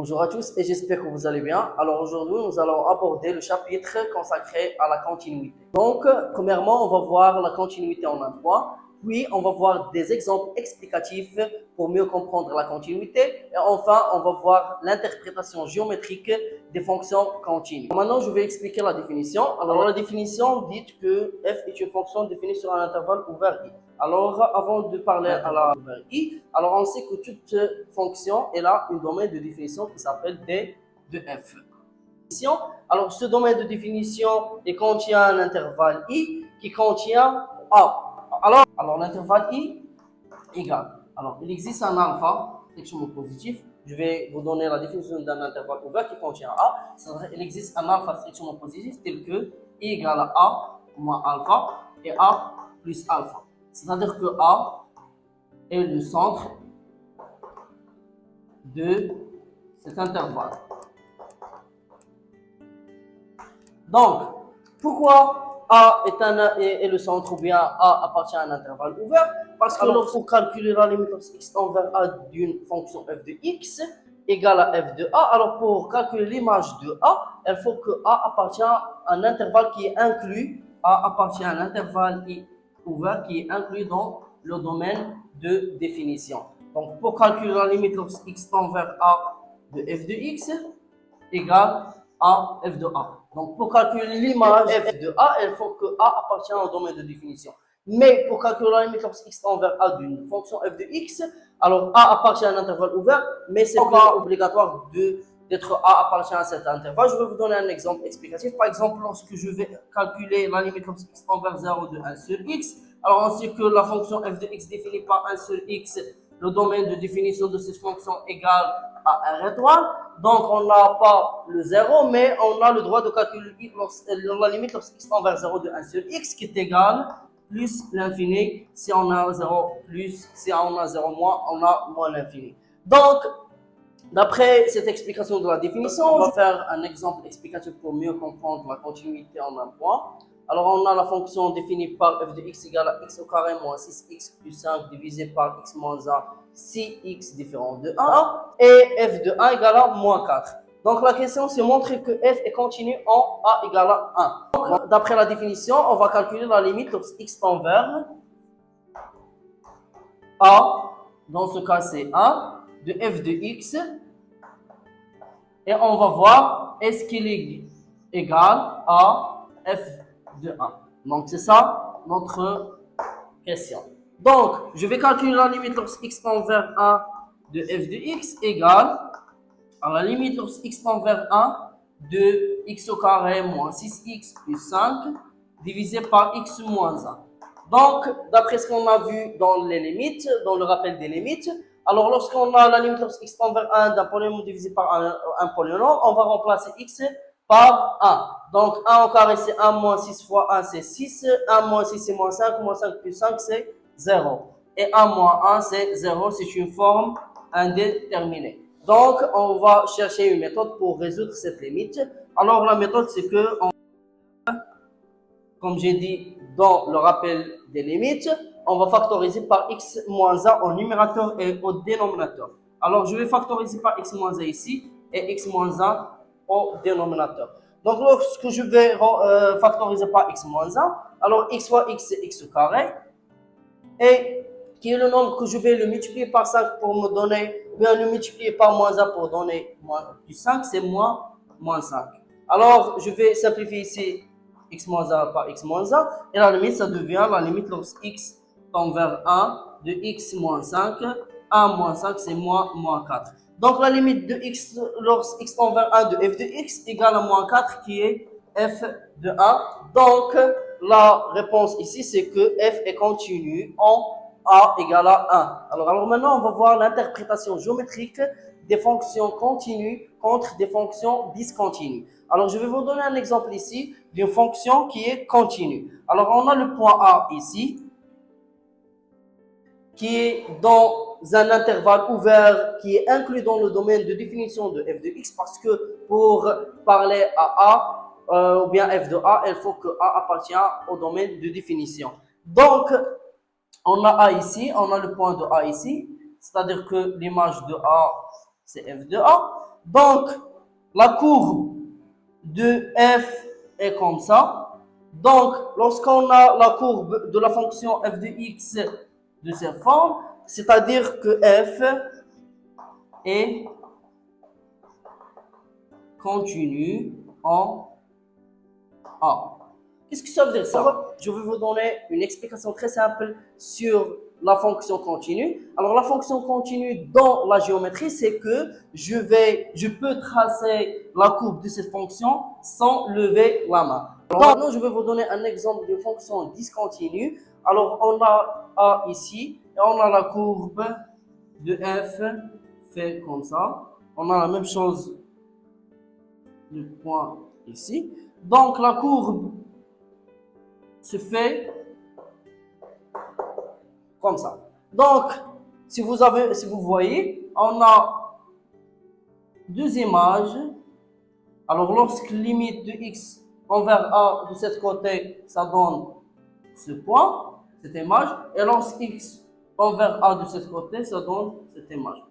Bonjour à tous et j'espère que vous allez bien. Alors aujourd'hui, nous allons aborder le chapitre consacré à la continuité. Donc, premièrement, on va voir la continuité en un point, puis on va voir des exemples explicatifs pour mieux comprendre la continuité et enfin, on va voir l'interprétation géométrique des fonctions continues. Maintenant, je vais expliquer la définition. Alors, la définition dit que f est une fonction définie sur un intervalle ouvert i. Alors, avant de parler à la i, alors on sait que toute fonction elle a un domaine de définition qui s'appelle d de f. Alors, ce domaine de définition il contient un intervalle i qui contient a. Alors l'intervalle i égale. Alors, il existe un alpha, strictement positif. Je vais vous donner la définition d'un intervalle ouvert qui contient a. C'est-à-dire qu'il existe un alpha strictement positif tel que i égale à a moins alpha et a plus alpha. C'est-à-dire que a est le centre de cet intervalle. Donc, pourquoi A est le centre ou bien A appartient à un intervalle ouvert? Parce que lorsqu'on calcule la limite lorsque x tend vers A d'une fonction f de x égale à f de A, alors pour calculer l'image de A, il faut que A appartient à un intervalle qui est inclus, A appartient à un intervalle ouvert qui est inclus dans le domaine de définition. Donc, pour calculer la limite lorsque x tend vers A de f de x égale à f de A. Donc, pour calculer l'image f de A, il faut que A appartienne au domaine de définition. Mais pour calculer la limite lorsque x tend vers A d'une fonction f de x, alors A appartient à un intervalle ouvert, mais ce n'est pas obligatoire d'être A appartient à cet intervalle. Je vais vous donner un exemple explicatif. Par exemple, lorsque je vais calculer la limite lorsque x tend vers 0 de 1 sur x, alors on sait que la fonction f de x définie par 1 sur x, le domaine de définition de cette fonction égale à R étoile. Donc, on n'a pas le 0, mais on a le droit de calculer la limite lorsque x tend vers 0 de 1 sur x qui est égal plus l'infini. Si on a 0 plus, si on a 0 moins, on a moins l'infini. Donc, d'après cette explication de la définition, on va faire un exemple explicatif pour mieux comprendre la continuité en un point. Alors, on a la fonction définie par f de x égale à x au carré moins 6x plus 5 divisé par x moins 1, 6x différent de 1, et f de 1 égale à moins 4. Donc, la question, c'est montrer que f est continu en a égale à 1. Donc, d'après la définition, on va calculer la limite lorsque x tend vers a, dans ce cas, c'est 1, de f de x, et on va voir est-ce qu'il est égal à f de 1. Donc, c'est ça notre question. Donc, je vais calculer la limite lorsque x tend vers 1 de f de x égale à la limite lorsque x tend vers 1 de x au carré moins 6x plus 5 divisé par x moins 1. Donc, d'après ce qu'on a vu dans les limites, dans le rappel des limites, alors lorsqu'on a la limite lorsque x tend vers 1 d'un polynôme divisé par un polynôme, on va remplacer x par 1. Donc, 1 au carré, c'est 1 moins 6 fois 1, c'est 6. 1 moins 6, c'est moins 5. Moins 5 plus 5, c'est 0. Et 1 moins 1, c'est 0. C'est une forme indéterminée. Donc, on va chercher une méthode pour résoudre cette limite. Alors, la méthode, c'est que, comme j'ai dit dans le rappel des limites, on va factoriser par x moins 1 au numérateur et au dénominateur. Alors, je vais factoriser par x moins 1 ici et x moins 1 au dénominateur. Donc, lorsque je vais factoriser par x moins 1, alors x fois x, c'est x au carré. Et qui est le nombre que je vais le multiplier par 5 pour me donner, bien le multiplier par moins 1 pour donner moins plus 5, c'est moins 5. Alors, je vais simplifier ici x moins 1 par x moins 1. Et la limite, ça devient la limite lorsque x tend vers 1 de x moins 5. 1 moins 5, c'est moins 4. Donc, la limite de x lorsque x tend vers 1 de f de x égale à moins 4 qui est f de 1. Donc, la réponse ici, c'est que f est continu en a égale à 1. Alors maintenant, on va voir l'interprétation géométrique des fonctions continues contre des fonctions discontinues. Alors, je vais vous donner un exemple ici d'une fonction qui est continue. Alors, on a le point A ici, qui est dans un intervalle ouvert, qui est inclus dans le domaine de définition de f de x, parce que pour parler à A, ou bien f de A, il faut que A appartient au domaine de définition. Donc, on a A ici, on a le point de A ici, c'est-à-dire que l'image de A, c'est f de A. Donc, la courbe de f est comme ça. Donc, lorsqu'on a la courbe de la fonction f de x de cette forme, c'est-à-dire que f est continue en A. Qu'est-ce que ça veut dire ça? Je vais vous donner une explication très simple sur la fonction continue. Alors, la fonction continue dans la géométrie, c'est que je peux tracer la courbe de cette fonction sans lever la main. Alors, maintenant, je vais vous donner un exemple de fonction discontinue. Alors, on a A ici et on a la courbe de f fait comme ça. On a la même chose du point ici. Donc, la courbe se fait comme ça. Donc, si vous voyez, on a deux images. Alors, lorsque limite de x envers a de cet côté, ça donne ce point, cette image. Et lorsque x envers a de cet côté, ça donne cette image.